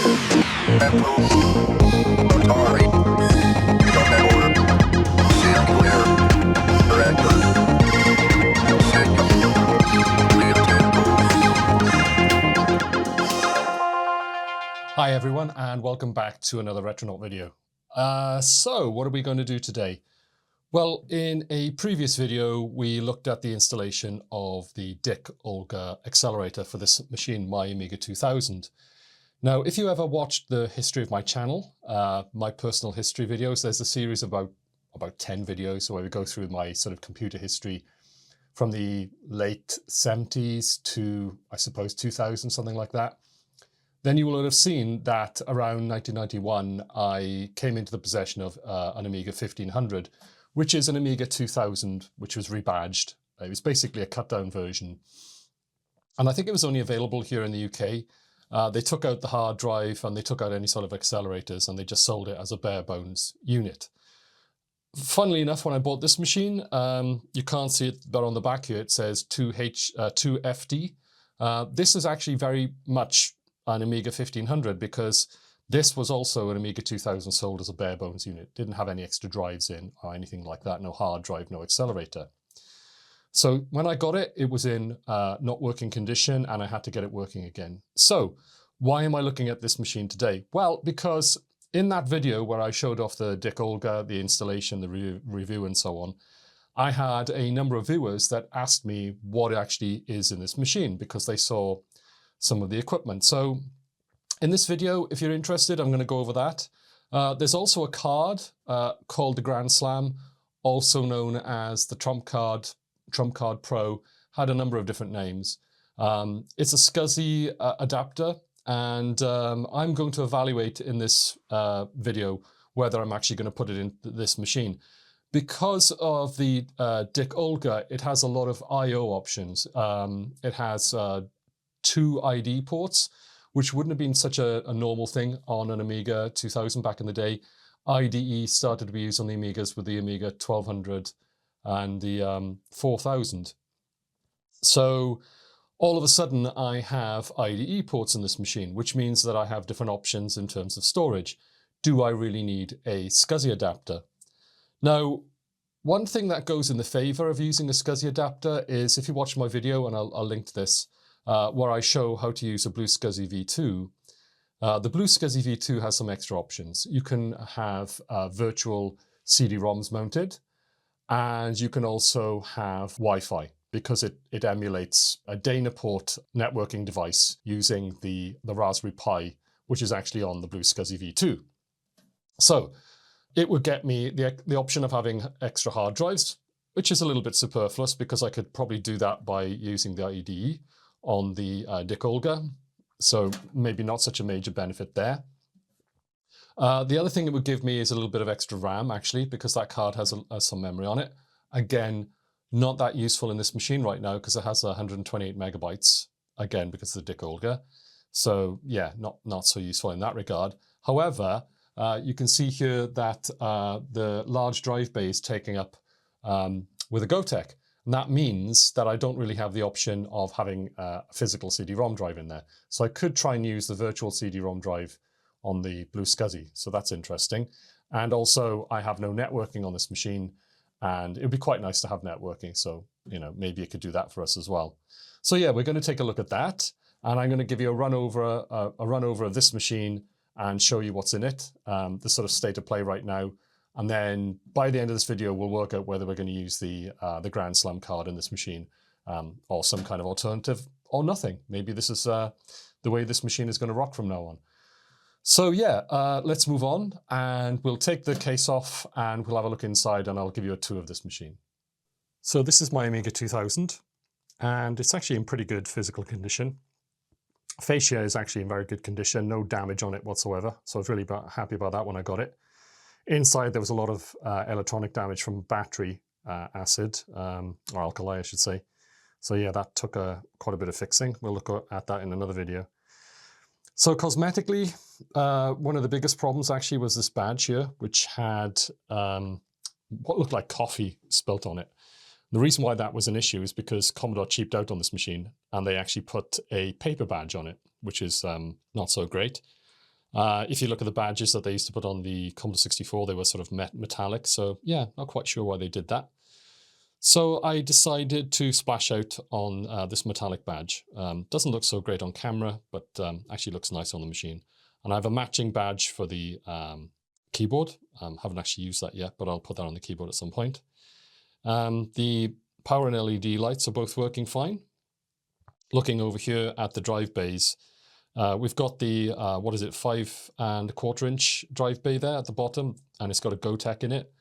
Hi everyone, and welcome back to another Retronaut video. So what are we going to do today? Well, in a previous video, we looked at the installation of the Dicke Olga accelerator for this machine, my Amiga 2000. Now, if you ever watched the history of my channel, my personal history videos, there's a series of about 10 videos where we go through my sort of computer history from the late 70s to, I suppose, 2000, something like that. Then you will have seen that around 1991, I came into the possession of an Amiga 1500, which is an Amiga 2000, which was rebadged. It was basically a cut-down version. And I think it was only available here in the UK. They took out the hard drive and they took out any sort of accelerators and they just sold it as a bare bones unit. Funnily enough, when I bought this machine, you can't see it, but on the back here it says 2FD. This is actually very much an Amiga 1500 because this was also an Amiga 2000 sold as a bare bones unit. Didn't have any extra drives in or anything like that. No hard drive, no accelerator. So when I got it, it was in not working condition and I had to get it working again. So why am I looking at this machine today? Well, because in that video where I showed off the Dicke Olga, the installation, the review and so on, I had a number of viewers that asked me what actually is in this machine because they saw some of the equipment. So in this video, if you're interested, I'm going to go over that. There's also a card called the Grand Slam, also known as the Trump Card Pro, had a number of different names. It's a SCSI adapter, and I'm going to evaluate in this video whether I'm actually going to put it in this machine. Because of the Dicke Olga, it has a lot of I/O options. It has 2 ID ports, which wouldn't have been such a normal thing on an Amiga 2000 back in the day. IDE started to be used on the Amigas with the Amiga 1200 and the 4000. So all of a sudden I have IDE ports in this machine, which means that I have different options in terms of storage. Do I really need a SCSI adapter? Now, one thing that goes in the favor of using a SCSI adapter is if you watch my video, and I'll link to this, where I show how to use a Blue SCSI V2. The Blue SCSI V2 has some extra options. You can have virtual CD-ROMs mounted, and you can also have Wi-Fi because it emulates a DaynaPort networking device using the Raspberry Pi, which is actually on the Blue SCSI V2. So it would get me the option of having extra hard drives, which is a little bit superfluous because I could probably do that by using the IDE on the Dicke Olga, so maybe not such a major benefit there. The other thing it would give me is a little bit of extra RAM, actually, because that card has some memory on it. Again, not that useful in this machine right now because it has 128 megabytes, again, because of the Dicke Olga. So yeah, not so useful in that regard. However, you can see here that the large drive bay is taken up with a Gotek. And that means that I don't really have the option of having a physical CD-ROM drive in there. So I could try and use the virtual CD-ROM drive on the Blue SCSI. So that's interesting. And also I have no networking on this machine, and it would be quite nice to have networking. So, you know, maybe it could do that for us as well. So yeah, we're going to take a look at that. And I'm going to give you a run over of this machine and show you what's in it, the sort of state of play right now. And then by the end of this video, we'll work out whether we're going to use the Grand Slam card in this machine or some kind of alternative or nothing. Maybe this is the way this machine is going to rock from now on. So yeah, let's move on and we'll take the case off and we'll have a look inside and I'll give you a tour of this machine. So this is my Amiga 2000 and it's actually in pretty good physical condition. Fascia is actually in very good condition, no damage on it whatsoever. So I was really happy about that when I got it. Inside, there was a lot of electronic damage from battery acid, or alkali, I should say. So yeah, that took quite a bit of fixing. We'll look at that in another video. So cosmetically, one of the biggest problems actually was this badge here, which had what looked like coffee spilt on it. The reason why that was an issue is because Commodore cheaped out on this machine and they actually put a paper badge on it, which is not so great. If you look at the badges that they used to put on the Commodore 64, they were sort of metallic. So yeah, not quite sure why they did that. So I decided to splash out on this metallic badge. Doesn't look so great on camera, but actually looks nice on the machine. And I have a matching badge for the keyboard. Haven't actually used that yet, but I'll put that on the keyboard at some point. The power and LED lights are both working fine. Looking over here at the drive bays, we've got the, 5 1/4 inch drive bay there at the bottom, and it's got a Gotek in it.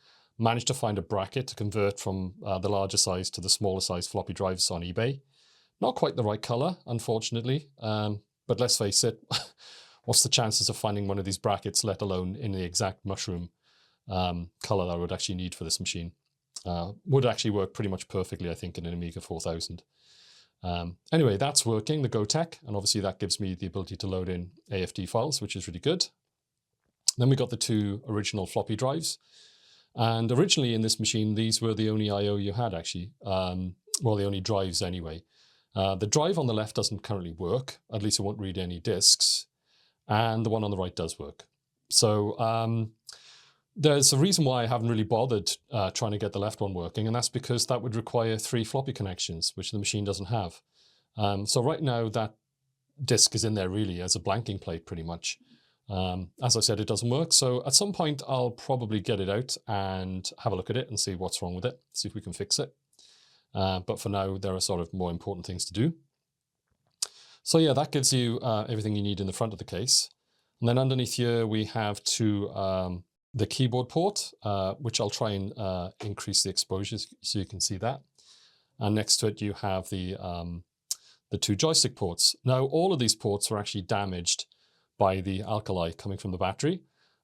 Managed to find a bracket to convert from the larger size to the smaller size floppy drives on eBay. Not quite the right color, unfortunately, but let's face it, what's the chances of finding one of these brackets, let alone in the exact mushroom color that I would actually need for this machine? Would actually work pretty much perfectly, I think, in an Amiga 4000. Anyway, that's working, the Gotek, and obviously that gives me the ability to load in AFD files, which is really good. Then we got the 2 original floppy drives. And originally in this machine, these were the only I/O you had, actually. Well, the only drives anyway. The drive on the left doesn't currently work. At least it won't read any disks. And the one on the right does work. So there's a reason why I haven't really bothered trying to get the left one working. And that's because that would require 3 floppy connections, which the machine doesn't have. So right now that disk is in there really as a blanking plate pretty much. As I said, it doesn't work. So at some point, I'll probably get it out and have a look at it and see what's wrong with it, see if we can fix it. But for now, there are sort of more important things to do. So yeah, that gives you everything you need in the front of the case. And then underneath here, we have the keyboard port, which I'll try and increase the exposure so you can see that. And next to it, you have the 2 joystick ports. Now, all of these ports are actually damaged by the alkali coming from the battery.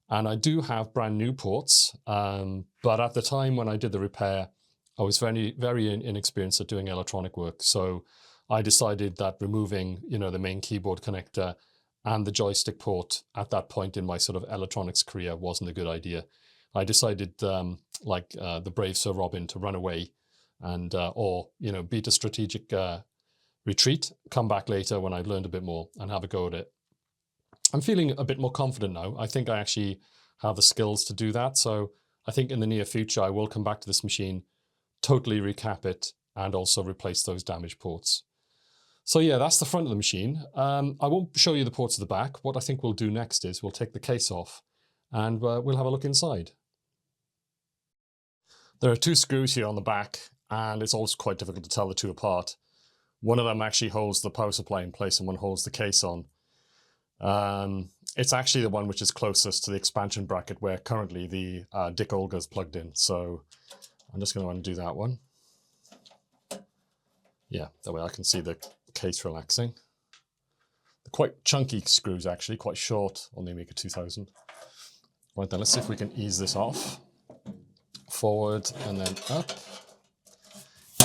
And I do have brand new ports, but at the time when I did the repair, I was very, very inexperienced at doing electronic work. So I decided that removing, the main keyboard connector and the joystick port at that point in my sort of electronics career wasn't a good idea. I decided, like the brave Sir Robin, to run away and, or, beat a strategic retreat, come back later when I've learned a bit more and have a go at it. I'm feeling a bit more confident now. I think I actually have the skills to do that. So I think in the near future, I will come back to this machine, totally recap it, and also replace those damaged ports. So yeah, that's the front of the machine. I won't show you the ports at the back. What I think we'll do next is we'll take the case off and we'll have a look inside. There are 2 screws here on the back, and it's always quite difficult to tell the 2 apart. One of them actually holds the power supply in place and one holds the case on. It's actually the one which is closest to the expansion bracket where currently the Dicke Olga is plugged in. So I'm just going to undo that one. Yeah, that way I can see the case relaxing. They're quite chunky screws actually, quite short on the Amiga 2000. Right then, let's see if we can ease this off. Forward and then up.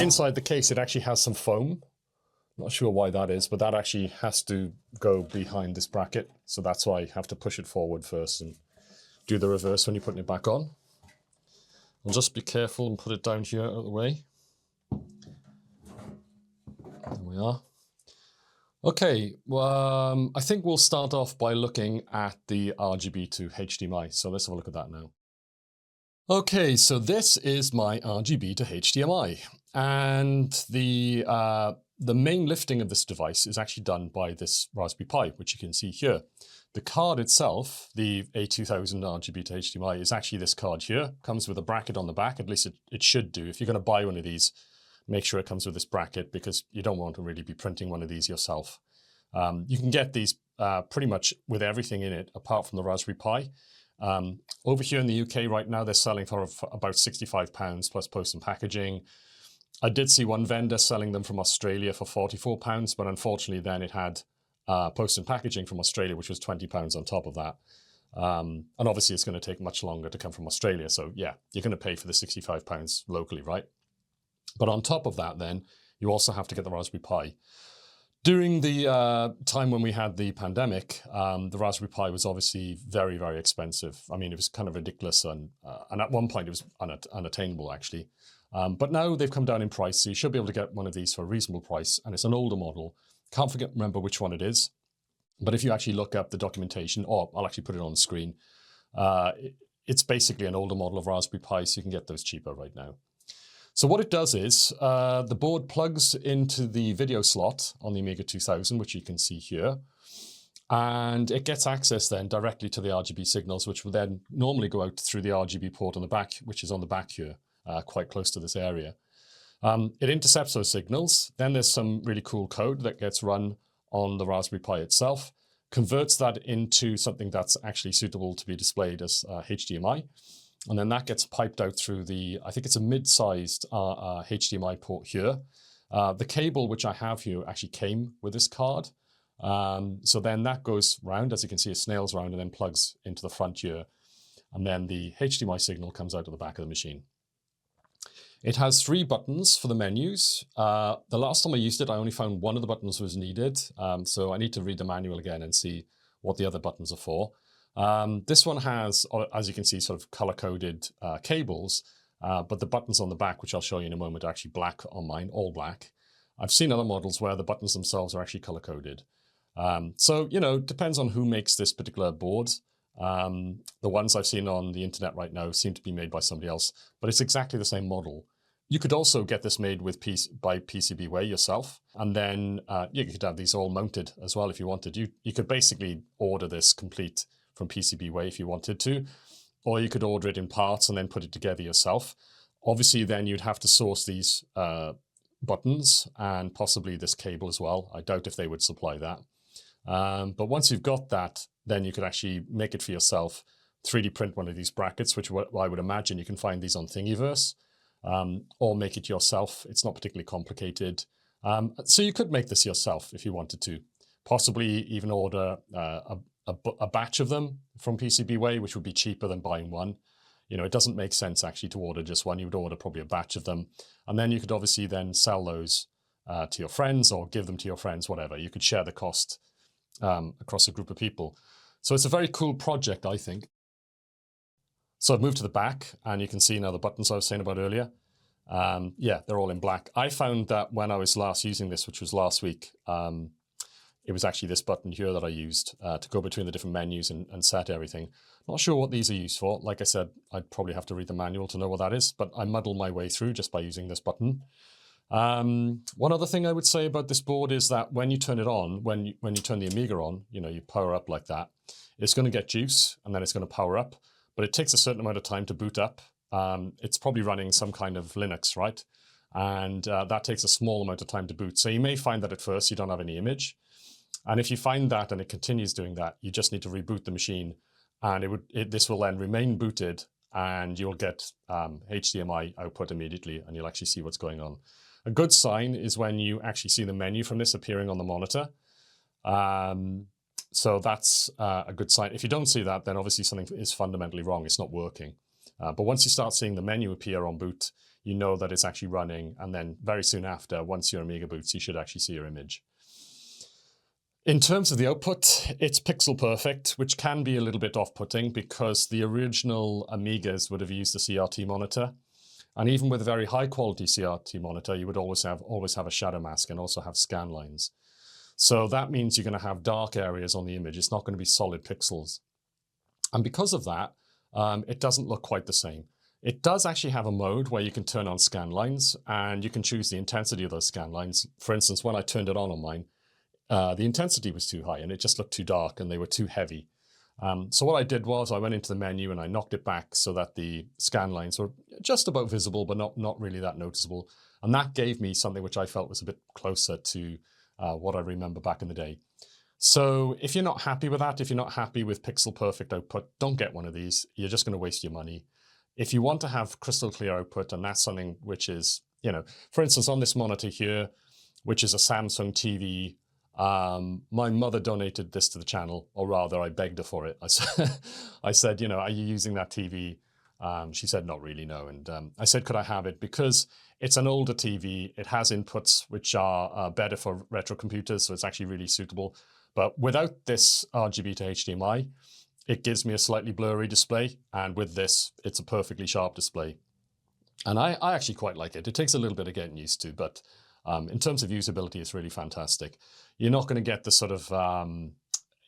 Inside the case, it actually has some foam. Not sure why that is, but that actually has to go behind this bracket. So that's why you have to push it forward first and do the reverse when you're putting it back on. I'll just be careful and put it down here out of the way. There we are. Okay, well, I think we'll start off by looking at the RGB to HDMI. So let's have a look at that now. Okay, so this is my RGB to HDMI. And the main lifting of this device is actually done by this Raspberry Pi, which you can see here. The card itself, the A2000 RGB to HDMI, is actually this card here. Comes with a bracket on the back, at least it should do. If you're going to buy one of these, make sure it comes with this bracket because you don't want to really be printing one of these yourself. You can get these pretty much with everything in it, apart from the Raspberry Pi. Over here in the UK right now, they're selling for about £65 plus post and packaging. I did see one vendor selling them from Australia for £44, but unfortunately then it had post and packaging from Australia, which was £20 on top of that. And obviously it's going to take much longer to come from Australia. So yeah, you're going to pay for the £65 locally, right? But on top of that then, you also have to get the Raspberry Pi. During the time when we had the pandemic, the Raspberry Pi was obviously very, very expensive. I mean, it was kind of ridiculous. And at one point it was unattainable actually. But now they've come down in price, so you should be able to get one of these for a reasonable price, and it's an older model. Can't remember which one it is. But if you actually look up the documentation, or I'll actually put it on the screen, it's basically an older model of Raspberry Pi, so you can get those cheaper right now. So what it does is the board plugs into the video slot on the Amiga 2000, which you can see here. And it gets access then directly to the RGB signals, which will then normally go out through the RGB port on the back, which is on the back here, quite close to this area. It intercepts those signals. Then there's some really cool code that gets run on the Raspberry Pi itself, converts that into something that's actually suitable to be displayed as HDMI. And then that gets piped out through the, I think it's a mid-sized HDMI port here. The cable which I have here actually came with this card. So then that goes round, as you can see, it snails round and then plugs into the front here. And then the HDMI signal comes out of the back of the machine. It has 3 buttons for the menus. The last time I used it, I only found one of the buttons was needed. So I need to read the manual again and see what the other buttons are for. This one has, as you can see, sort of color-coded cables, but the buttons on the back, which I'll show you in a moment, are actually black on mine, all black. I've seen other models where the buttons themselves are actually color-coded. So, you know, it depends on who makes this particular board. The ones I've seen on the internet right now seem to be made by somebody else, but it's exactly the same model. You could also get this made with by PCBWay yourself, and then you could have these all mounted as well if you wanted. You could basically order this complete from PCBWay if you wanted to, or you could order it in parts and then put it together yourself. Obviously, then you'd have to source these buttons and possibly this cable as well. I doubt if they would supply that. But once you've got that, then you could actually make it for yourself, 3D print one of these brackets, which I would imagine you can find these on Thingiverse, or make it yourself. It's not particularly complicated. So you could make this yourself if you wanted to. Possibly even order a batch of them from PCBWay, which would be cheaper than buying one. You know, it doesn't make sense actually to order just one. You would order probably a batch of them. And then you could obviously then sell those to your friends or give them to your friends, whatever. You could share the cost across a group of people. So it's a very cool project, I think. So I've moved to the back and you can see now the buttons I was saying about earlier. Yeah, they're all in black. I found that when I was last using this, which was last week, it was actually this button here that I used to go between the different menus and set everything. Not sure what these are used for. Like I said, I'd probably have to read the manual to know what that is, but I muddled my way through just by using this button. One other thing I would say about this board is that when you turn it on, when you turn the Amiga on, you know, you power up like that, it's going to get juice and then it's going to power up, but it takes a certain amount of time to boot up. It's probably running some kind of Linux, right? And that takes a small amount of time to boot. So you may find that at first you don't have any image. And if you find that and it continues doing that, you just need to reboot the machine and this will then remain booted and you'll get HDMI output immediately and you'll actually see what's going on. A good sign is when you actually see the menu from this appearing on the monitor. So that's a good sign. If you don't see that, then obviously something is fundamentally wrong. It's not working. But once you start seeing the menu appear on boot, you know that it's actually running. And then very soon after, once your Amiga boots, you should actually see your image. In terms of the output, it's pixel perfect, which can be a little bit off-putting because the original Amigas would have used a CRT monitor. And even with a very high quality CRT monitor, you would always have a shadow mask and also have scan lines. So that means you're going to have dark areas on the image. It's not going to be solid pixels. And because of that, it doesn't look quite the same. It does actually have a mode where you can turn on scan lines and you can choose the intensity of those scan lines. For instance, when I turned it on mine, the intensity was too high and it just looked too dark and they were too heavy. So what I did was I went into the menu and I knocked it back so that the scan lines were just about visible, but not really that noticeable. And that gave me something which I felt was a bit closer to what I remember back in the day. So if you're not happy with that, if you're not happy with pixel perfect output, don't get one of these. You're just going to waste your money. If you want to have crystal clear output, and that's something which is, you know, for instance, on this monitor here, which is a Samsung TV, my mother donated this to the channel, or rather I begged her for it. I said, you know, are you using that TV? She said, not really, no. And I said, could I have it? Because it's an older TV. It has inputs which are better for retro computers, so it's actually really suitable. But without this RGB to HDMI, it gives me a slightly blurry display. And with this, it's a perfectly sharp display. And I actually quite like it. It takes a little bit of getting used to, but in terms of usability, it's really fantastic. You're not going to get the sort of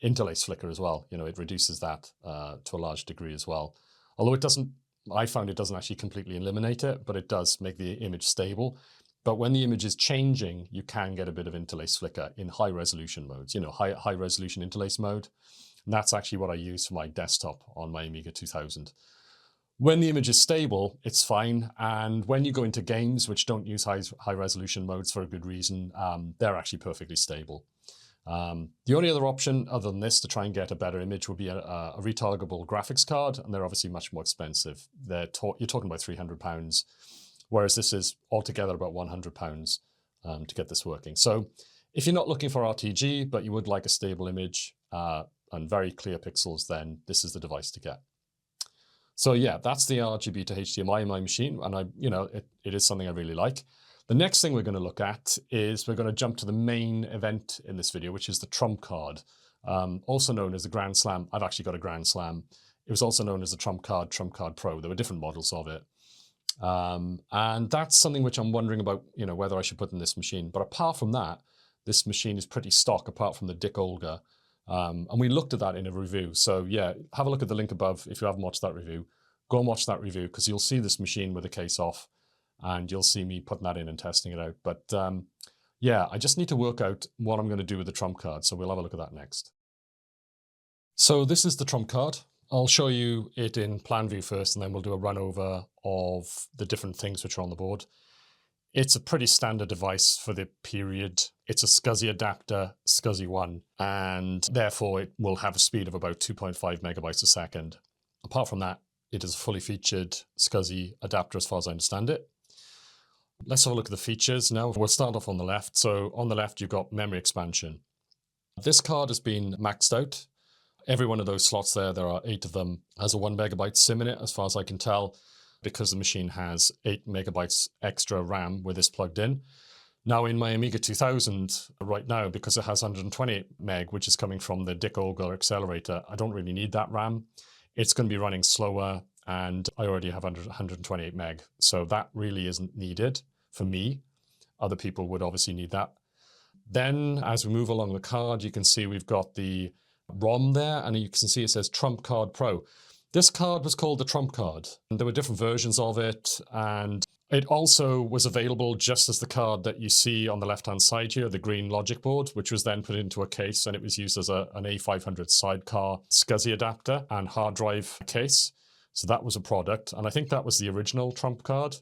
interlace flicker as well. You know, it reduces that to a large degree as well. Although it doesn't, I found it doesn't actually completely eliminate it, but it does make the image stable. But when the image is changing, you can get a bit of interlace flicker in high resolution modes, you know, high resolution interlace mode. And that's actually what I use for my desktop on my Amiga 2000. When the image is stable, it's fine. And when you go into games which don't use high resolution modes for a good reason, they're actually perfectly stable. The only other option other than this to try and get a better image would be a retargetable graphics card, and they're obviously much more expensive. You're talking about £300, whereas this is altogether about £100 to get this working. So if you're not looking for RTG, but you would like a stable image and very clear pixels, then this is the device to get. So yeah, that's the RGB to HDMI in my machine, and it is something I really like. The next thing we're going to look at is we're going to jump to the main event in this video, which is the trump card, also known as the Grand Slam. I've actually got a Grand Slam. It was also known as the Trump Card Pro. There were different models of it. And that's something which I'm wondering about, you know, whether I should put in this machine. But apart from that, this machine is pretty stock apart from the Dicke Olga. And we looked at that in a review. So yeah, have a look at the link above if you haven't watched that review. Go and watch that review because you'll see this machine with the case off and you'll see me putting that in and testing it out. But yeah, I just need to work out what I'm going to do with the trump card. So we'll have a look at that next. So this is the trump card. I'll show you it in plan view first, and then we'll do a run over of the different things which are on the board. It's a pretty standard device for the period. It's a SCSI adapter, SCSI 1, and therefore it will have a speed of about 2.5 megabytes a second. Apart from that, it is a fully featured SCSI adapter as far as I understand it. Let's have a look at the features now. We'll start off on the left. So on the left, you've got memory expansion. This card has been maxed out. Every one of those slots there are 8 of them, has a 1 megabyte SIM in it, as far as I can tell, because the machine has 8 megabytes extra RAM with this plugged in. Now in my Amiga 2000 right now, because it has 128 meg, which is coming from the Dicke Olga accelerator, I don't really need that RAM. It's going to be running slower, and I already have 128 meg. So that really isn't needed for me. Other people would obviously need that. Then as we move along the card, you can see we've got the ROM there, and you can see it says Trump Card Pro. This card was called the Trump Card, and there were different versions of it, and it also was available just as the card that you see on the left-hand side here, the green logic board, which was then put into a case, and it was used as an A500 sidecar SCSI adapter and hard drive case. So that was a product, and I think that was the original Trump card.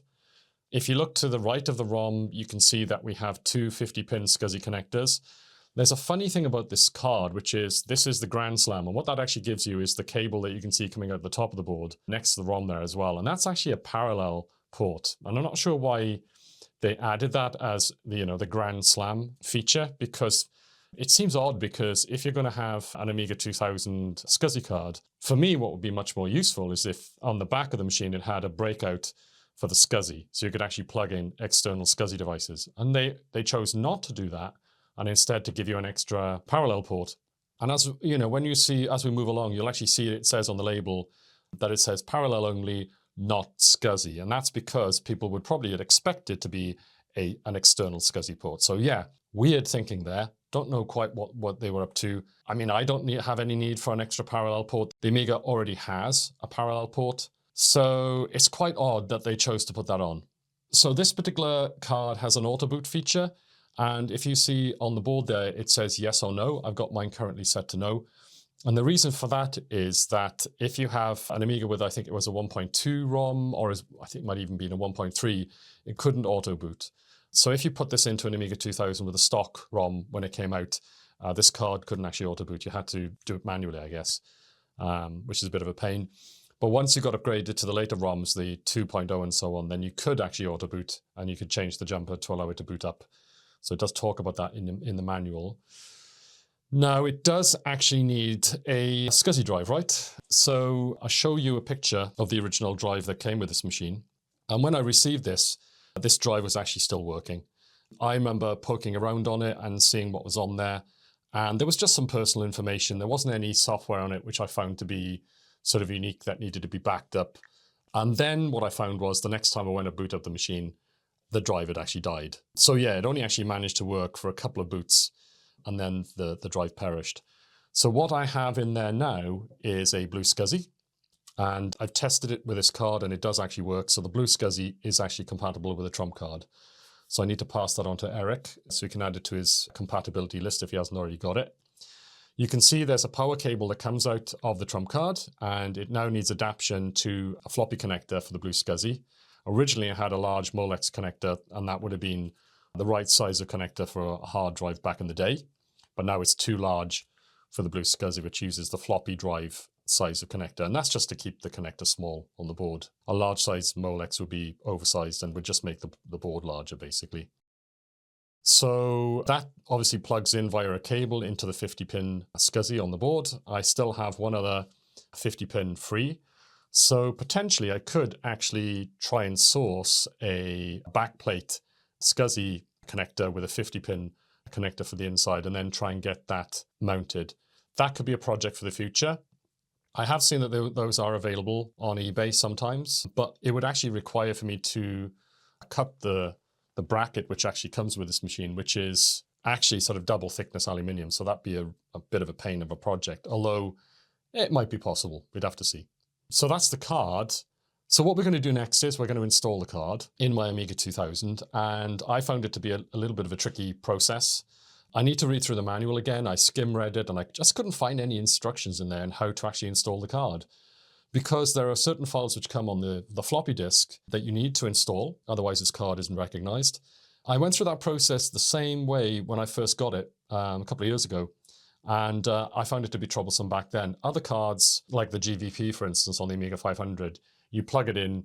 If you look to the right of the ROM, you can see that we have 2 50-pin SCSI connectors. There's a funny thing about this card, which is this is the Grand Slam, and what that actually gives you is the cable that you can see coming out the top of the board next to the ROM there as well, and that's actually a parallel port. And I'm not sure why they added that as the Grand Slam feature, because it seems odd, because if you're going to have an Amiga 2000 SCSI card, for me what would be much more useful is if on the back of the machine it had a breakout for the SCSI, so you could actually plug in external SCSI devices. And they chose not to do that, and instead to give you an extra parallel port. And as you know, when you see, as we move along, you'll actually see it says on the label that it says parallel only, not SCSI. And that's because people would probably have expected to be an external SCSI port. So yeah, weird thinking there. Don't know quite what they were up to. I mean, I don't have any need for an extra parallel port. The Amiga already has a parallel port. So it's quite odd that they chose to put that on. So this particular card has an auto boot feature. And if you see on the board there, it says yes or no. I've got mine currently set to no. And the reason for that is that if you have an Amiga with, I think it was a 1.2 ROM, or I think it might even be a 1.3, it couldn't auto boot. So if you put this into an Amiga 2000 with a stock ROM when it came out, this card couldn't actually auto boot. You had to do it manually, I guess, which is a bit of a pain. But once you got upgraded to the later ROMs, the 2.0 and so on, then you could actually auto boot, and you could change the jumper to allow it to boot up. So it does talk about that in the manual. Now, it does actually need a SCSI drive, right? So I'll show you a picture of the original drive that came with this machine. And when I received this drive was actually still working. I remember poking around on it and seeing what was on there. And there was just some personal information. There wasn't any software on it, which I found to be sort of unique that needed to be backed up. And then what I found was the next time I went to boot up the machine, the drive had actually died. So yeah, it only actually managed to work for a couple of boots, and then the drive perished. So what I have in there now is a blue SCSI, and I've tested it with this card and it does actually work. So the blue SCSI is actually compatible with a trump card. So I need to pass that on to Eric so he can add it to his compatibility list if he hasn't already got it. You can see there's a power cable that comes out of the trump card, and it now needs adaptation to a floppy connector for the blue SCSI. Originally, I had a large Molex connector, and that would have been the right size of connector for a hard drive back in the day. But now it's too large for the blue SCSI, which uses the floppy drive size of connector. And that's just to keep the connector small on the board. A large size Molex would be oversized and would just make the board larger, basically. So that obviously plugs in via a cable into the 50-pin SCSI on the board. I still have one other 50-pin free. So potentially I could actually try and source a backplate SCSI connector with a 50-pin connector for the inside and then try and get that mounted. That could be a project for the future. I have seen that those are available on eBay sometimes, but it would actually require for me to cut the bracket which actually comes with this machine, which is actually sort of double thickness aluminium. So that'd be a bit of a pain of a project, although it might be possible. We'd have to see. So that's the card. So what we're going to do next is we're going to install the card in my Amiga 2000. And I found it to be a little bit of a tricky process. I need to read through the manual again. I skim read it and I just couldn't find any instructions in there on how to actually install the card, because there are certain files which come on the floppy disk that you need to install, otherwise this card isn't recognized. I went through that process the same way when I first got it a couple of years ago, and I found it to be troublesome back then. Other cards, like the GVP, for instance, on the Amiga 500, you plug it in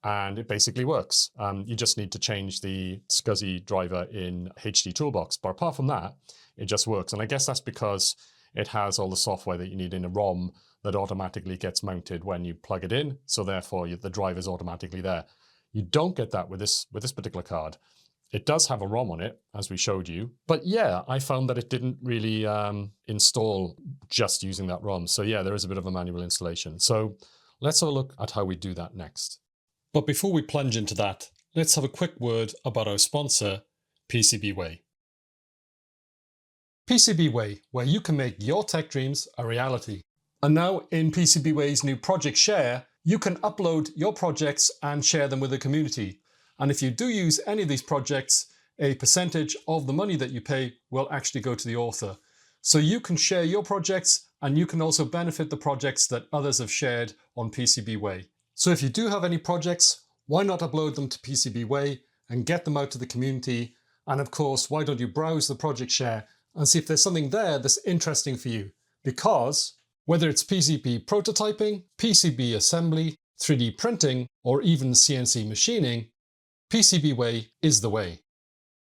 and it basically works. You just need to change the SCSI driver in HD Toolbox, but apart from that, it just works. And I guess that's because it has all the software that you need in a ROM that automatically gets mounted when you plug it in. So therefore the drive is automatically there. You don't get that with this particular card. It does have a ROM on it, as we showed you. But yeah, I found that it didn't really install just using that ROM. So yeah, there is a bit of a manual installation. So let's have a look at how we do that next. But before we plunge into that, let's have a quick word about our sponsor, PCBWay. PCBWay, where you can make your tech dreams a reality. And now in PCBWay's new Project Share, you can upload your projects and share them with the community. And if you do use any of these projects, a percentage of the money that you pay will actually go to the author. So you can share your projects and you can also benefit the projects that others have shared on PCBWay. So if you do have any projects, why not upload them to PCBWay and get them out to the community? And of course, why don't you browse the Project Share and see if there's something there that's interesting for you? Because whether it's PCB prototyping, PCB assembly, 3D printing, or even CNC machining, PCBWay is the way.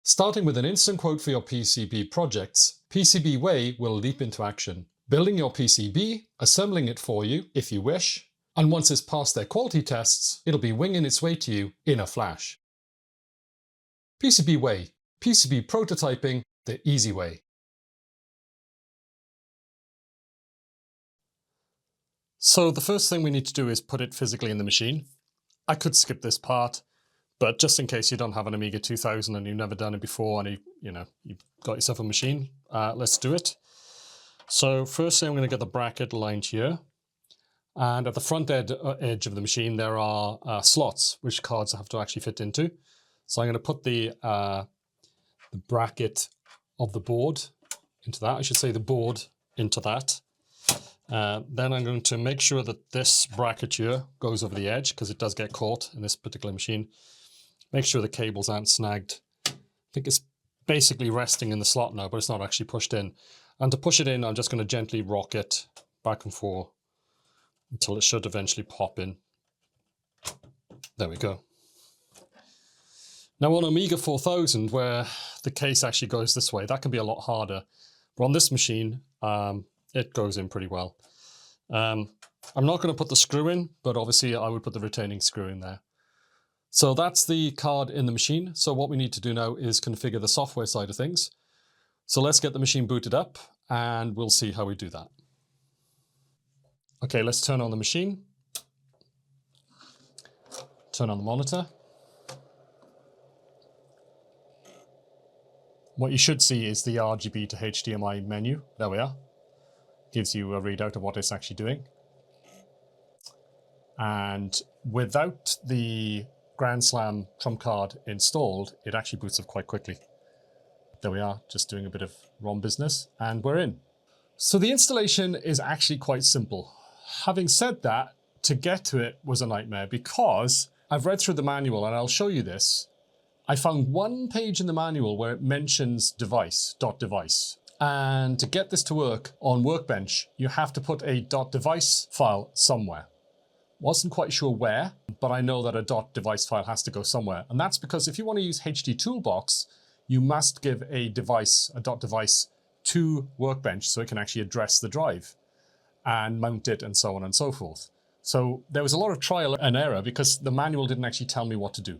Starting with an instant quote for your PCB projects, PCBWay will leap into action, building your PCB, assembling it for you if you wish, and once it's passed their quality tests, it'll be winging its way to you in a flash. PCBWay, PCB prototyping the easy way. So the first thing we need to do is put it physically in the machine. I could skip this part, but just in case you don't have an Amiga 2000 and you've never done it before and you've got yourself a machine, let's do it. So firstly, I'm going to get the bracket aligned here. And at the front edge of the machine, there are slots which cards have to actually fit into. So I'm going to put the bracket of the board into that. I should say the board into that. Then I'm going to make sure that this bracket here goes over the edge, because it does get caught in this particular machine. Make sure the cables aren't snagged. I think it's basically resting in the slot now, but it's not actually pushed in. And to push it in, I'm just going to gently rock it back and forth until it should eventually pop in. There we go. Now on Amiga 4000, where the case actually goes this way, that can be a lot harder. But on this machine, it goes in pretty well. I'm not going to put the screw in, but obviously I would put the retaining screw in there. So that's the card in the machine. So what we need to do now is configure the software side of things. So let's get the machine booted up and we'll see how we do that. Okay, let's turn on the machine. Turn on the monitor. What you should see is the RGB to HDMI menu. There we are. gives you a readout of what it's actually doing. And without the Grand Slam trump card installed, it actually boots up quite quickly. There we are, just doing a bit of ROM business, and we're in. So the installation is actually quite simple. Having said that, to get to it was a nightmare because I've read through the manual, and I'll show you this. I found one page in the manual where it mentions device.device. And to get this to work on Workbench, you have to put a .device file somewhere. Wasn't quite sure where, but I know that a .device file has to go somewhere. And that's because if you want to use HD Toolbox, you must give a device, a .device, to Workbench so it can actually address the drive and mount it and so on and so forth. So there was a lot of trial and error because the manual didn't actually tell me what to do.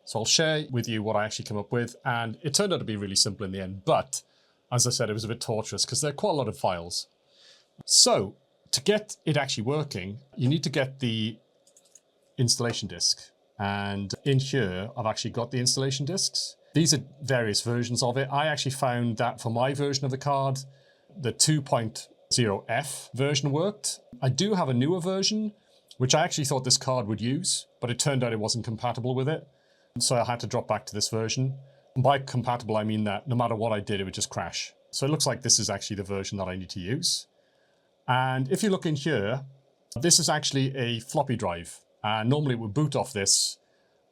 So I'll share with you what I actually came up with, and it turned out to be really simple in the end. But as I said, it was a bit torturous because there are quite a lot of files. So to get it actually working, you need to get the installation disk. And in here, I've actually got the installation disks. These are various versions of it. I actually found that for my version of the card, the 2.0F version worked. I do have a newer version, which I actually thought this card would use, but it turned out it wasn't compatible with it. So I had to drop back to this version. And by compatible, I mean that no matter what I did, it would just crash. So it looks like this is actually the version that I need to use. And if you look in here, this is actually a floppy drive. Normally it would boot off this,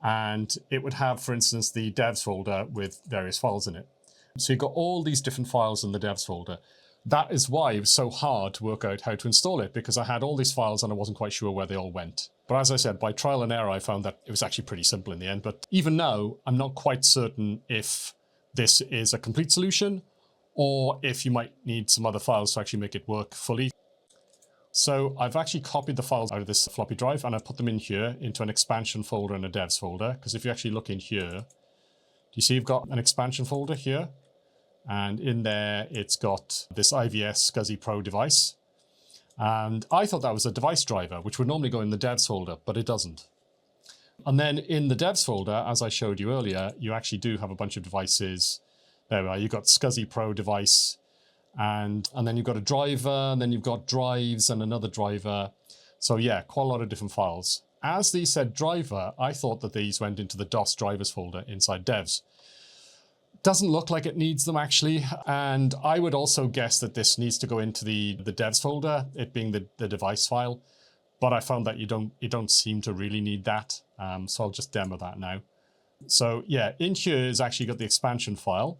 and it would have, for instance, the devs folder with various files in it. So you've got all these different files in the devs folder. That is why it was so hard to work out how to install it, because I had all these files and I wasn't quite sure where they all went. But as I said, by trial and error, I found that it was actually pretty simple in the end. But even now, I'm not quite certain if this is a complete solution or if you might need some other files to actually make it work fully. So I've actually copied the files out of this floppy drive and I've put them in here into an expansion folder and a devs folder. Because if you actually look in here, do you see you've got an expansion folder here? And in there, it's got this IVS SCSI Pro device. And I thought that was a device driver, which would normally go in the devs folder, but it doesn't. And then in the devs folder, as I showed you earlier, you actually do have a bunch of devices. There we are. You've got SCSI Pro device, and then you've got a driver, and then you've got drives and another driver. So yeah, quite a lot of different files. As these said driver, I thought that these went into the DOS drivers folder inside devs. Doesn't look like it needs them actually, and I would also guess that this needs to go into the devs folder, it being the device file, but I found that you don't seem to really need that, so I'll just demo that now. So yeah, in here is actually got the expansion file,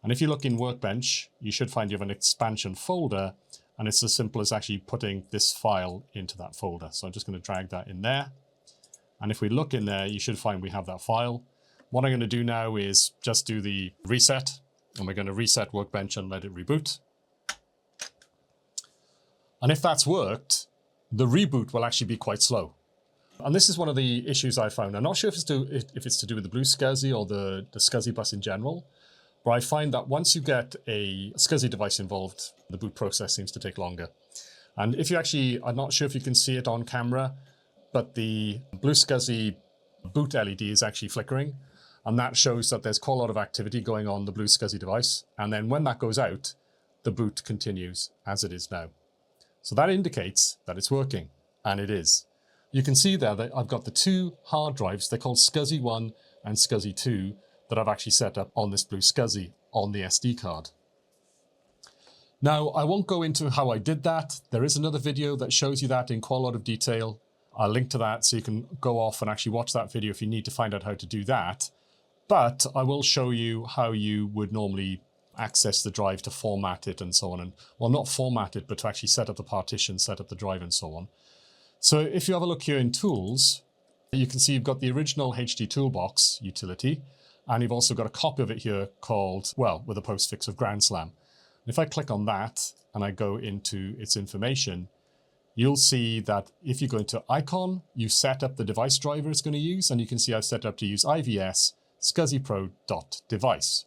and if you look in Workbench, you should find you have an expansion folder, and it's as simple as actually putting this file into that folder. So I'm just going to drag that in there, and if we look in there, you should find we have that file. What I'm going to do now is just do the reset, and we're going to reset Workbench and let it reboot. And if that's worked, the reboot will actually be quite slow. And this is one of the issues I found. I'm not sure if it's to do with the blue SCSI or the SCSI bus in general, but I find that once you get a SCSI device involved, the boot process seems to take longer. And if you actually, I'm not sure if you can see it on camera, but the blue SCSI boot LED is actually flickering. And that shows that there's quite a lot of activity going on the blue SCSI device. And then when that goes out, the boot continues as it is now. So that indicates that it's working, and it is. You can see there that I've got the two hard drives. They're called SCSI 1 and SCSI 2 that I've actually set up on this blue SCSI on the SD card. Now, I won't go into how I did that. There is another video that shows you that in quite a lot of detail. I'll link to that so you can go off and actually watch that video if you need to find out how to do that. But I will show you how you would normally access the drive to format it and so on. And well, not format it, but to actually set up the partition, set up the drive and so on. So if you have a look here in Tools, you can see you've got the original HD Toolbox utility, and you've also got a copy of it here called, well, with a postfix of Grand Slam. If I click on that and I go into its information, you'll see that if you go into Icon, you set up the device driver it's going to use, and you can see I've set up to use IVS SCSI Pro.device.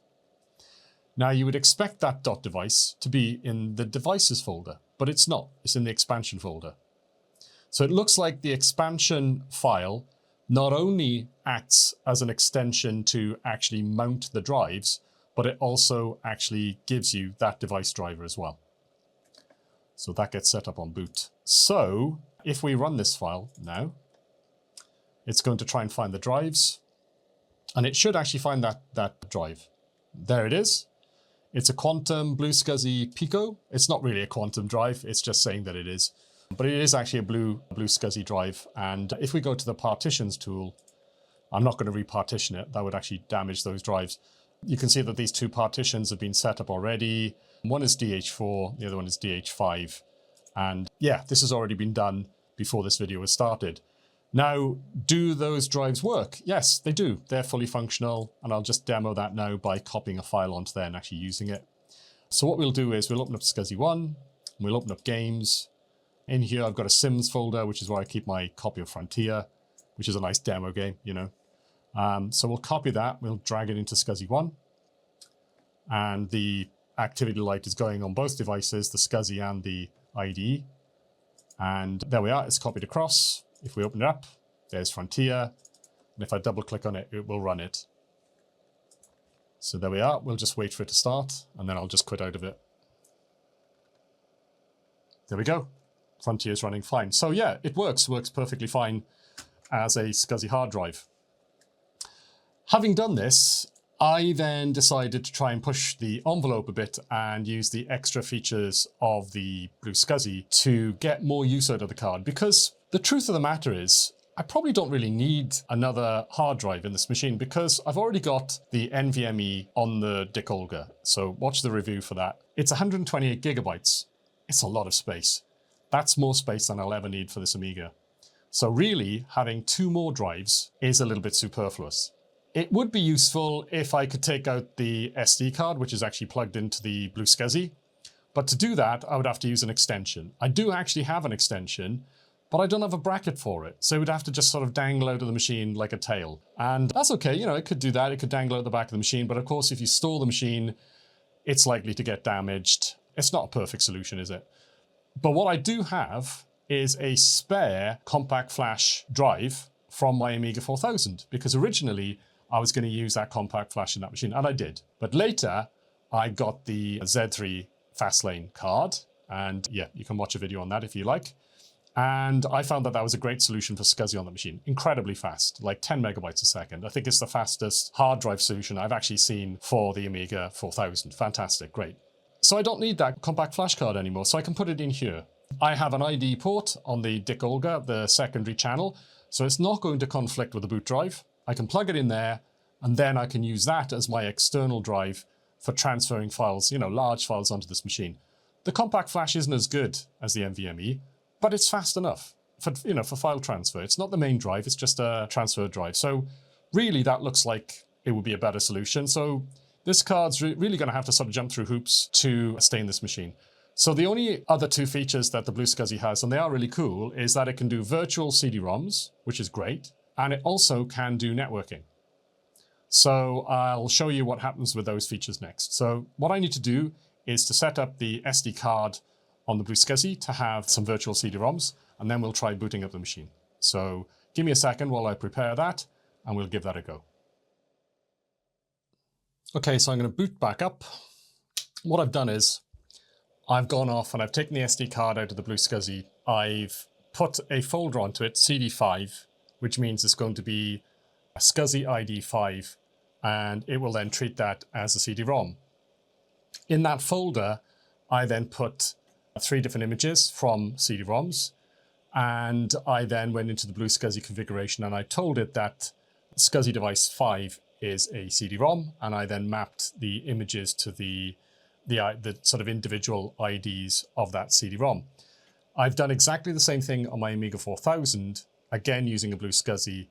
Now you would expect that .device to be in the devices folder, but it's not. It's in the expansion folder. So it looks like the expansion file not only acts as an extension to actually mount the drives, but it also actually gives you that device driver as well. So that gets set up on boot. So if we run this file now, it's going to try and find the drives, and it should actually find that drive. There it is. It's a Quantum Blue SCSI Pico. It's not really a Quantum drive, it's just saying that it is. But it is actually a blue SCSI drive. And if we go to the partitions tool, I'm not going to repartition it. That would actually damage those drives. You can see that these two partitions have been set up already. One is DH4, the other one is DH5. And yeah, this has already been done before this video was started. Now, do those drives work? Yes, they do. They're fully functional, and I'll just demo that now by copying a file onto there and actually using it. So what we'll do is we'll open up SCSI 1, we'll open up games. In here, I've got a Sims folder, which is where I keep my copy of Frontier, which is a nice demo game, you know. So we'll copy that, we'll drag it into SCSI 1, and the activity light is going on both devices, the SCSI and the IDE. And there we are, it's copied across. If we open it up, there's Frontier, and if I double click on it, it will run it. So there we are, we'll just wait for it to start, and then I'll just quit out of it. There we go, Frontier is running fine. So yeah, it works perfectly fine as a SCSI hard drive. Having done this, I then decided to try and push the envelope a bit and use the extra features of the Blue SCSI to get more use out of the card, because the truth of the matter is, I probably don't really need another hard drive in this machine because I've already got the NVMe on the Dicke Olga. So watch the review for that. It's 128 gigabytes. It's a lot of space. That's more space than I'll ever need for this Amiga. So really, having two more drives is a little bit superfluous. It would be useful if I could take out the SD card, which is actually plugged into the Blue SCSI. But to do that, I would have to use an extension. I do actually have an extension, but I don't have a bracket for it. So it would have to just sort of dangle out of the machine like a tail. And that's okay, you know, it could do that. It could dangle out the back of the machine. But of course, if you store the machine, it's likely to get damaged. It's not a perfect solution, is it? But what I do have is a spare compact flash drive from my Amiga 4000, because originally I was going to use that compact flash in that machine, and I did. But later, I got the Z3 Fastlane card, and yeah, you can watch a video on that if you like. And I found that that was a great solution for SCSI on the machine. Incredibly fast, like 10 megabytes a second. I think it's the fastest hard drive solution I've actually seen for the Amiga 4000. Fantastic, great. So I don't need that compact flash card anymore, so I can put it in here. I have an ID port on the Dicke Olga, the secondary channel, so it's not going to conflict with the boot drive. I can plug it in there, and then I can use that as my external drive for transferring files, you know, large files onto this machine. The compact flash isn't as good as the NVMe, but it's fast enough for, you know, for file transfer. It's not the main drive, it's just a transfer drive. So really that looks like it would be a better solution. So this card's really going to have to sort of jump through hoops to stay in this machine. So the only other two features that the Blue SCSI has, and they are really cool, is that it can do virtual CD-ROMs, which is great, and it also can do networking. So I'll show you what happens with those features next. So what I need to do is to set up the SD card on the Blue SCSI to have some virtual CD-ROMs, and then we'll try booting up the machine. So give me a second while I prepare that, and we'll give that a go. Okay, so I'm going to boot back up. What I've done is I've gone off and I've taken the SD card out of the Blue SCSI. I've put a folder onto it, CD5, which means it's going to be a SCSI ID 5, and it will then treat that as a CD-ROM. In that folder, I then put 3 different images from CD-ROMs, and I then went into the Blue SCSI configuration and I told it that SCSI device 5 is a CD-ROM, and I then mapped the images to the sort of individual IDs of that CD-ROM. I've done exactly the same thing on my Amiga 4000, again using a Blue SCSI,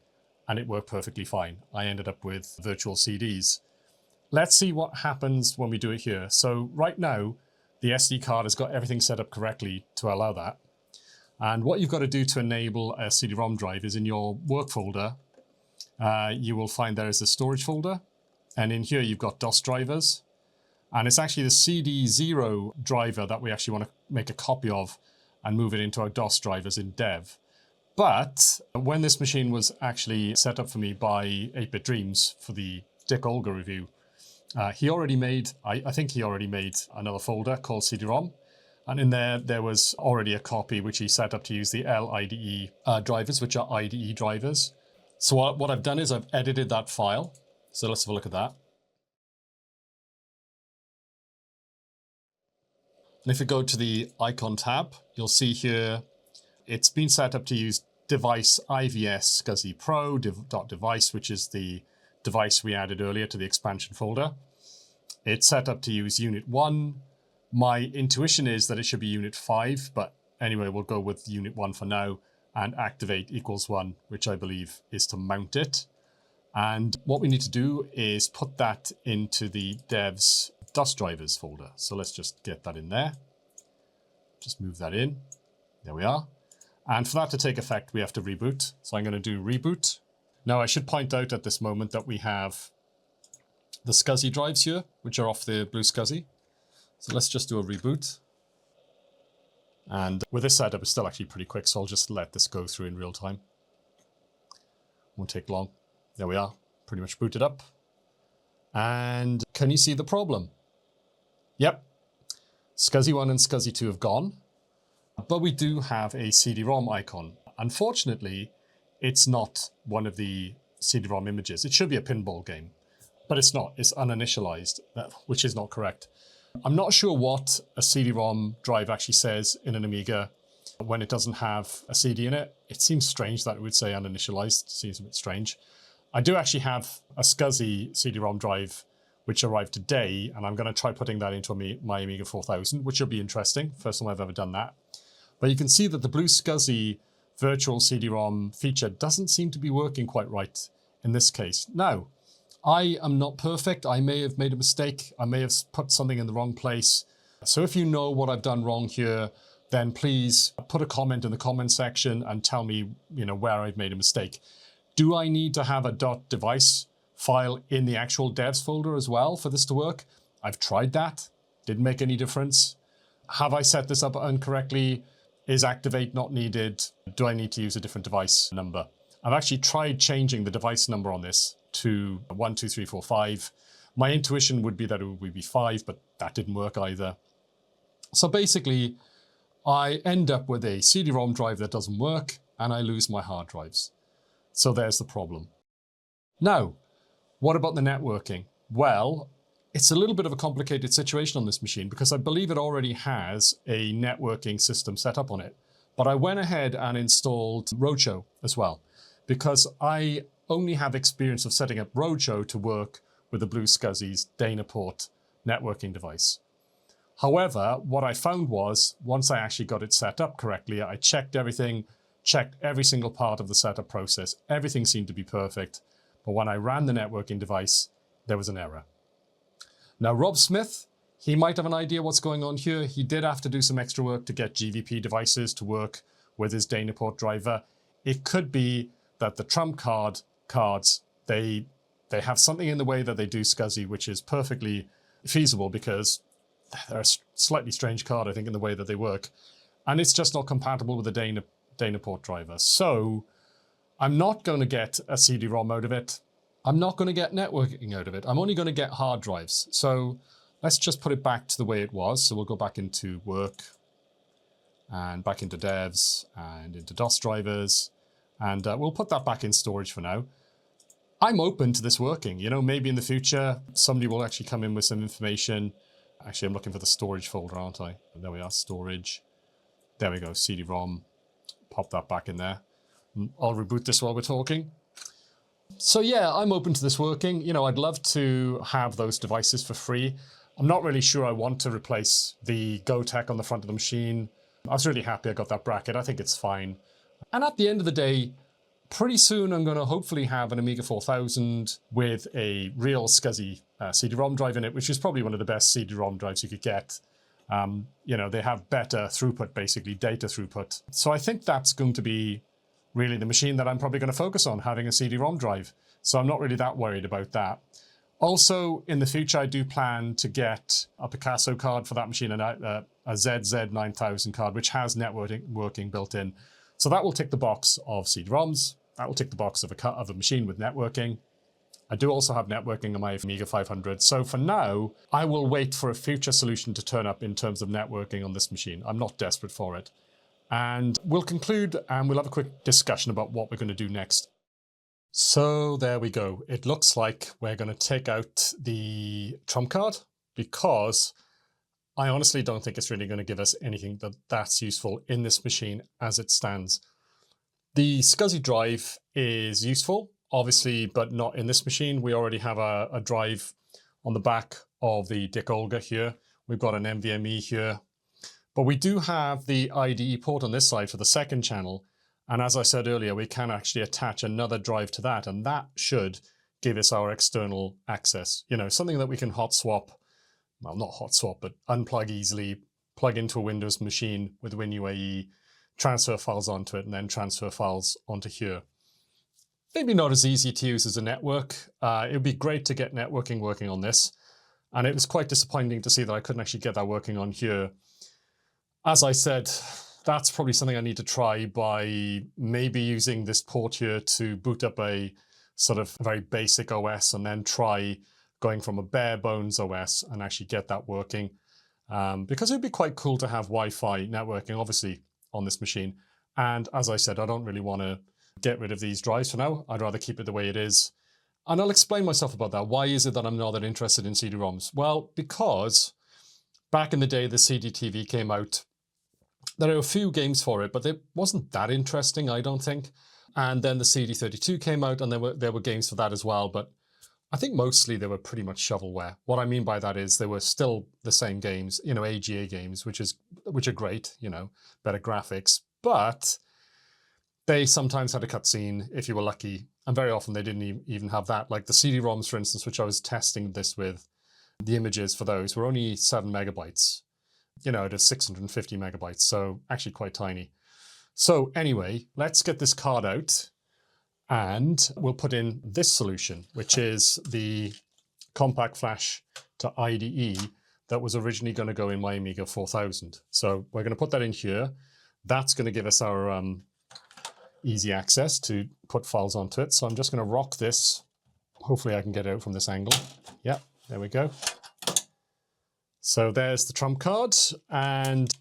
and it worked perfectly fine. I ended up with virtual CDs. Let's see what happens when we do it here. So right now, the SD card has got everything set up correctly to allow that. And what you've got to do to enable a CD-ROM drive is in your work folder, you will find there is a storage folder. And in here, you've got DOS drivers. And it's actually the CD0 driver that we actually want to make a copy of and move it into our DOS drivers in dev. But when this machine was actually set up for me by 8-Bit Dreams for the Dicke Olga review, he already made, I think he already made another folder called CD-ROM. And in there was already a copy which he set up to use the LIDE drivers, which are IDE drivers. So what I've done is I've edited that file. So let's have a look at that. And if you go to the icon tab, you'll see here, it's been set up to use device IVS SCSI Pro .device, which is the device we added earlier to the expansion folder. It's set up to use unit 1. My intuition is that it should be unit 5, but anyway, we'll go with unit 1 for now, and activate equals 1, which I believe is to mount it. And what we need to do is put that into the devs DOS drivers folder. So let's just get that in there. Just move that in. There we are. And for that to take effect, we have to reboot. So I'm going to do reboot. Now I should point out at this moment that we have the SCSI drives here, which are off the blue SCSI. So let's just do a reboot. And with this setup, it's still actually pretty quick. So I'll just let this go through in real time. Won't take long. There we are, pretty much booted up. And can you see the problem? Yep, SCSI 1 and SCSI 2 have gone, but we do have a CD-ROM icon. Unfortunately, it's not one of the CD-ROM images. It should be a pinball game, but it's not. It's uninitialized, which is not correct. I'm not sure what a CD-ROM drive actually says in an Amiga when it doesn't have a CD in it. It seems strange that it would say uninitialized. It seems a bit strange. I do actually have a SCSI CD-ROM drive which arrived today, and I'm going to try putting that into my Amiga 4000, which will be interesting. First time I've ever done that. But you can see that the blue SCSI virtual CD-ROM feature doesn't seem to be working quite right in this case. Now, I am not perfect. I may have made a mistake. I may have put something in the wrong place. So if you know what I've done wrong here, then please put a comment in the comment section and tell me, where I've made a mistake. Do I need to have a .device file in the actual devs folder as well for this to work? I've tried that. Didn't make any difference. Have I set this up incorrectly? Is activate not needed? Do I need to use a different device number? I've actually tried changing the device number on this to 1, 2, 3, 4, 5. My intuition would be that it would be 5, but that didn't work either. So basically, I end up with a CD-ROM drive that doesn't work, and I lose my hard drives. So there's the problem. Now, what about the networking? Well, it's a little bit of a complicated situation on this machine because I believe it already has a networking system set up on it. But I went ahead and installed Roadshow as well because I only have experience of setting up Roadshow to work with the blue SCSI's DaynaPort networking device. However, what I found was once I actually got it set up correctly, I checked everything, checked every single part of the setup process. Everything seemed to be perfect. But when I ran the networking device, there was an error. Now, Rob Smith, he might have an idea what's going on here. He did have to do some extra work to get GVP devices to work with his DaynaPort driver. It could be that the trump cards, they have something in the way that they do SCSI, which is perfectly feasible because they're a slightly strange card, I think, in the way that they work. And it's just not compatible with the DaynaPort driver. So I'm not going to get a CD-ROM out of it. I'm not going to get networking out of it. I'm only going to get hard drives. So let's just put it back to the way it was. So we'll go back into work and back into devs and into DOS drivers. And we'll put that back in storage for now. I'm open to this working. Maybe in the future, somebody will actually come in with some information. Actually, I'm looking for the storage folder, aren't I? There we are, storage. There we go, CD-ROM. Pop that back in there. I'll reboot this while we're talking. So yeah, I'm open to this working. I'd love to have those devices for free. I'm not really sure I want to replace the GoTech on the front of the machine. I was really happy I got that bracket. I think it's fine. And at the end of the day, pretty soon I'm going to hopefully have an Amiga 4000 with a real SCSI CD-ROM drive in it, which is probably one of the best CD-ROM drives you could get. They have better throughput, basically data throughput. So I think that's going to be really the machine that I'm probably going to focus on, having a CD-ROM drive. So I'm not really that worried about that. Also, in the future, I do plan to get a Picasso card for that machine and a ZZ9000 card, which has networking built in. So that will tick the box of CD-ROMs. That will tick the box of a machine with networking. I do also have networking on my Amiga 500. So for now, I will wait for a future solution to turn up in terms of networking on this machine. I'm not desperate for it. And we'll conclude and we'll have a quick discussion about what we're going to do next. So there we go. It looks like we're going to take out the trump card because I honestly don't think it's really going to give us anything that's useful in this machine as it stands. The SCSI drive is useful, obviously, but not in this machine. We already have a drive on the back of the Dicke Olga here. We've got an NVMe here. But we do have the IDE port on this side for the second channel. And as I said earlier, we can actually attach another drive to that. And that should give us our external access. You know, something that we can hot swap. Well, not hot swap, but unplug easily, plug into a Windows machine with WinUAE, transfer files onto it, and then transfer files onto here. Maybe not as easy to use as a network. It would be great to get networking working on this. And it was quite disappointing to see that I couldn't actually get that working on here. As I said, that's probably something I need to try by maybe using this port here to boot up a sort of very basic OS and then try going from a bare bones OS and actually get that working. Because it'd be quite cool to have Wi-Fi networking, obviously, on this machine. And as I said, I don't really want to get rid of these drives for now. I'd rather keep it the way it is. And I'll explain myself about that. Why is it that I'm not that interested in CD-ROMs? Well, because back in the day, the CD-TV came out. There are a few games for it, but it wasn't that interesting, I don't think. And then the CD32 came out, and there were games for that as well. But I think mostly they were pretty much shovelware. What I mean by that is they were still the same games, you know, AGA games, which are great, you know, better graphics, but they sometimes had a cutscene if you were lucky, and very often they didn't even have that. Like the CD-ROMs, for instance, which I was testing this with, the images for those were only 7 megabytes. You know, it is 650 megabytes, so actually quite tiny. So anyway, let's get this card out. And we'll put in this solution, which is the compact flash to IDE that was originally going to go in my Amiga 4000. So we're going to put that in here. That's going to give us our easy access to put files onto it. So I'm just going to rock this. Hopefully I can get it out from this angle. Yeah, there we go. So there's the trump card. And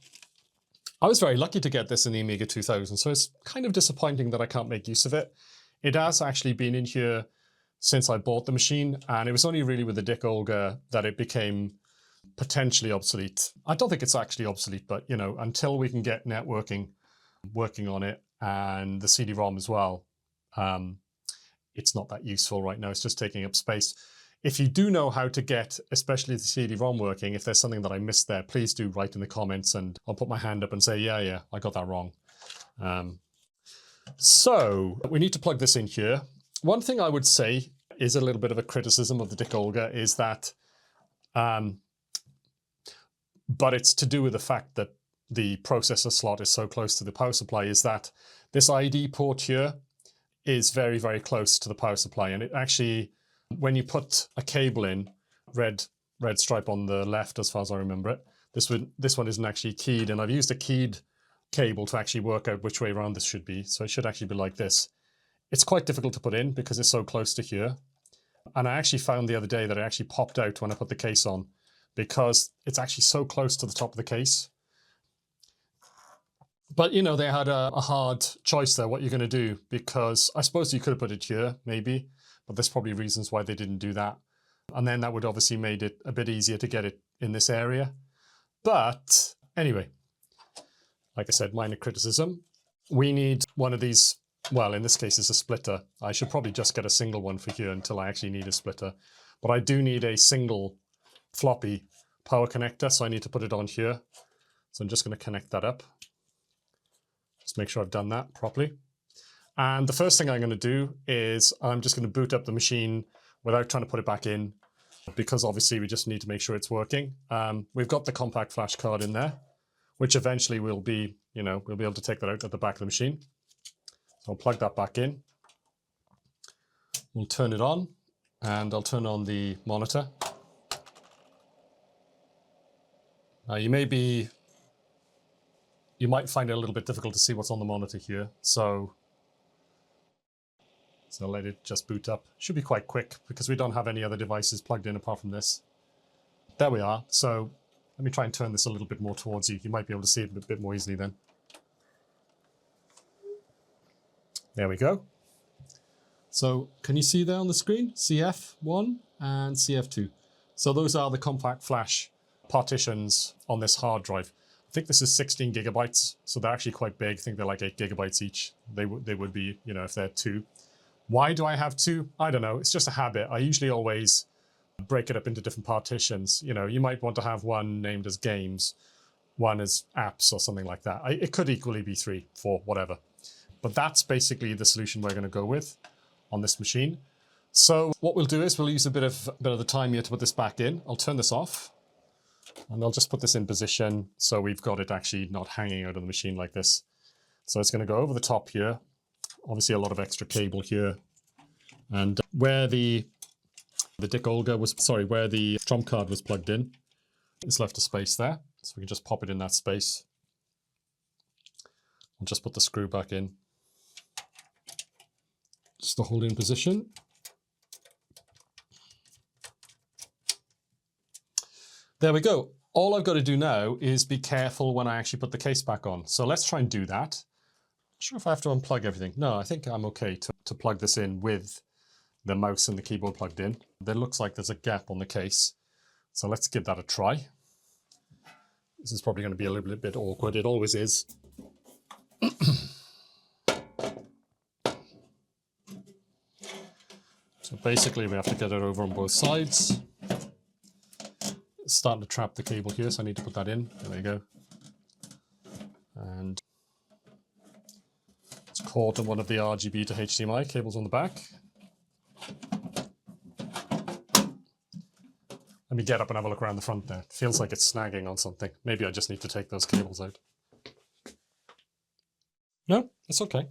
I was very lucky to get this in the Amiga 2000. So it's kind of disappointing that I can't make use of it. It has actually been in here since I bought the machine, and it was only really with the Dicke Olga that it became potentially obsolete. I don't think it's actually obsolete, but you know, until we can get networking working on it and the CD-ROM as well, it's not that useful right now. It's just taking up space. If you do know how to get, especially the CD-ROM working, if there's something that I missed there, please do write in the comments and I'll put my hand up and say, yeah, I got that wrong. So we need to plug this in here. One thing I would say is a little bit of a criticism of the Dicke Olga is that, but it's to do with the fact that the processor slot is so close to the power supply, is that this ID port here is very, very close to the power supply. And it actually, when you put a cable in, red stripe on the left as far as I remember it, this one isn't actually keyed, and I've used a keyed cable to actually work out which way around this should be. So it should actually be like this. It's quite difficult to put in because it's so close to here. And I actually found the other day that it actually popped out when I put the case on because it's actually so close to the top of the case. But, you know, they had a hard choice there, what you're going to do, because I suppose you could have put it here, maybe, but there's probably reasons why they didn't do that. And then that would obviously made it a bit easier to get it in this area. But anyway, like I said, minor criticism. We need one of these, well, in this case, it's a splitter. I should probably just get a single one for here until I actually need a splitter. But I do need a single floppy power connector, so I need to put it on here. So I'm just going to connect that up. Just make sure I've done that properly. And the first thing I'm going to do is I'm just going to boot up the machine without trying to put it back in, because obviously we just need to make sure it's working. We've got the compact flash card in there, which eventually we'll be able to take that out at the back of the machine. So I'll plug that back in. We'll turn it on, and I'll turn on the monitor. Now you might find it a little bit difficult to see what's on the monitor here. So So let it just boot up. Should be quite quick because we don't have any other devices plugged in apart from this. There we are. So let me try and turn this a little bit more towards you. You might be able to see it a bit more easily then. There we go. So can you see there on the screen? CF1 and CF2. So those are the compact flash partitions on this hard drive. I think this is 16 gigabytes. So they're actually quite big. I think they're like 8 gigabytes each. They would be, you know, if they're 2. Why do I have 2? I don't know. It's just a habit. I usually always break it up into different partitions. You know, you might want to have one named as games, one as apps or something like that. It could equally be 3, 4, whatever. But that's basically the solution we're going to go with on this machine. So what we'll do is we'll use a bit of the time here to put this back in. I'll turn this off and I'll just put this in position so we've got it actually not hanging out of the machine like this. So it's going to go over the top here. Obviously a lot of extra cable here. And where the Dicke Olga was, sorry, where the trump card was plugged in, it's left a space there. So we can just pop it in that space. I'll just put the screw back in. Just to hold in position. There we go. All I've got to do now is be careful when I actually put the case back on. So let's try and do that. Not sure if I have to unplug everything. No, I think I'm okay to plug this in with the mouse and the keyboard plugged in. There looks like there's a gap on the case. So let's give that a try. This is probably going to be a little bit awkward. It always is. So basically we have to get it over on both sides. It's starting to trap the cable here, so I need to put that in. There we go. And it's caught on one of the RGB to HDMI cables on the back. Let me get up and have a look around the front there. It feels like it's snagging on something. Maybe I just need to take those cables out. No, it's okay.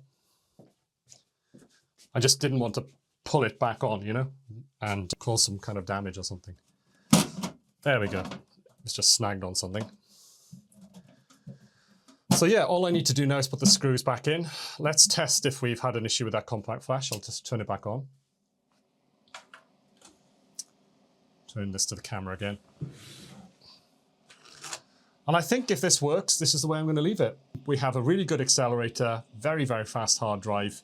I just didn't want to pull it back on, you know, and cause some kind of damage or something. There we go. It's just snagged on something. So yeah, all I need to do now is put the screws back in. Let's test if we've had an issue with that compact flash. I'll just turn it back on. Turn this to the camera again. And I think if this works, this is the way I'm going to leave it. We have a really good accelerator, very, very fast hard drive.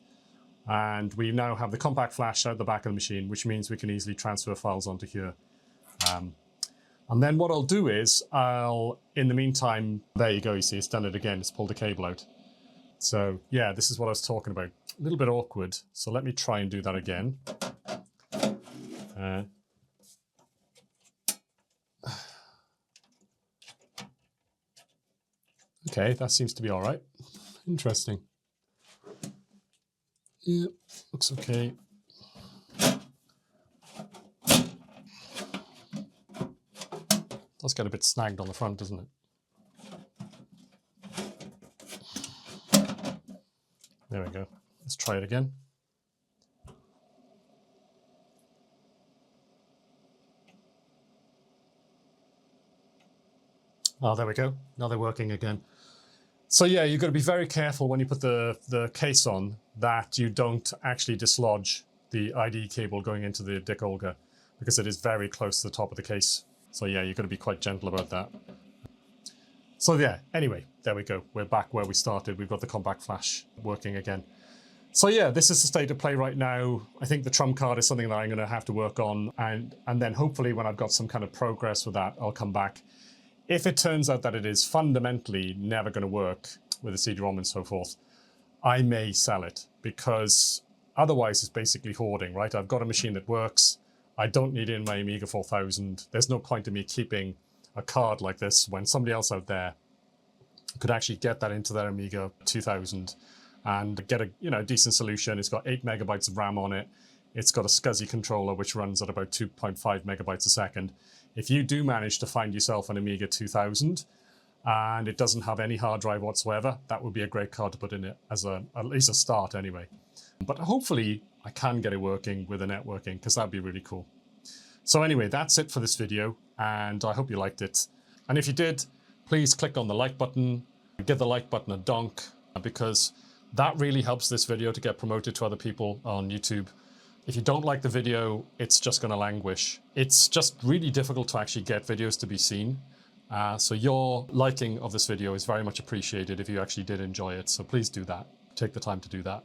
And we now have the compact flash out the back of the machine, which means we can easily transfer files onto here. And then what I'll do is in the meantime, there you go, you see, it's done it again. It's pulled the cable out. So yeah, this is what I was talking about. A little bit awkward. So let me try and do that again. Okay, that seems to be all right. Interesting. Yeah, looks okay. Does get a bit snagged on the front, doesn't it? There we go. Let's try it again. Oh, there we go. Now they're working again. So yeah, you've got to be very careful when you put the case on that you don't actually dislodge the ID cable going into the Dicke Olga, because it is very close to the top of the case. So yeah, you've got to be quite gentle about that. So yeah, anyway, there we go. We're back where we started. We've got the compact flash working again. So yeah, this is the state of play right now. I think the trump card is something that I'm going to have to work on. And then hopefully when I've got some kind of progress with that, I'll come back. If it turns out that it is fundamentally never going to work with a CD-ROM and so forth, I may sell it, because otherwise it's basically hoarding, right? I've got a machine that works. I don't need it in my Amiga 4000. There's no point in me keeping a card like this when somebody else out there could actually get that into their Amiga 2000 and get a decent solution. It's got 8 megabytes of RAM on it. It's got a SCSI controller which runs at about 2.5 megabytes a second. If you do manage to find yourself an Amiga 2000 and it doesn't have any hard drive whatsoever, that would be a great card to put in it as at least a start anyway. But hopefully I can get it working with the networking, because that'd be really cool. So anyway, that's it for this video, and I hope you liked it. And if you did, please click on the like button, give the like button a donk, because That really helps this video to get promoted to other people on YouTube. If you don't like the video, it's just going to languish. It's just really difficult to actually get videos to be seen. So your liking of this video is very much appreciated if you actually did enjoy it. So please do that. Take the time to do that.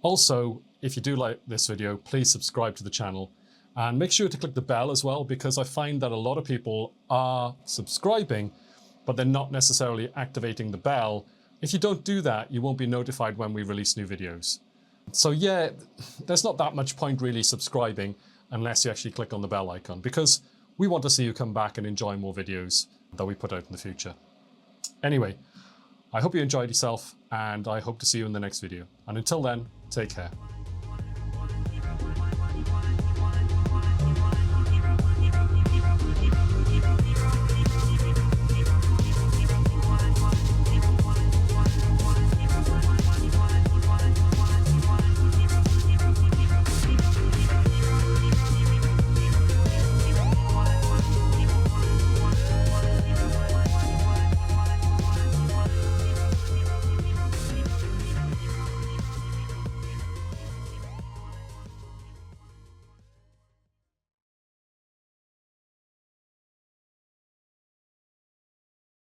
Also, if you do like this video, please subscribe to the channel and make sure to click the bell as well, because I find that a lot of people are subscribing, but they're not necessarily activating the bell. If you don't do that, you won't be notified when we release new videos. So yeah, there's not that much point really subscribing unless you actually click on the bell icon, because we want to see you come back and enjoy more videos that we put out in the future. Anyway, I hope you enjoyed yourself, and I hope to see you in the next video. And until then, take care.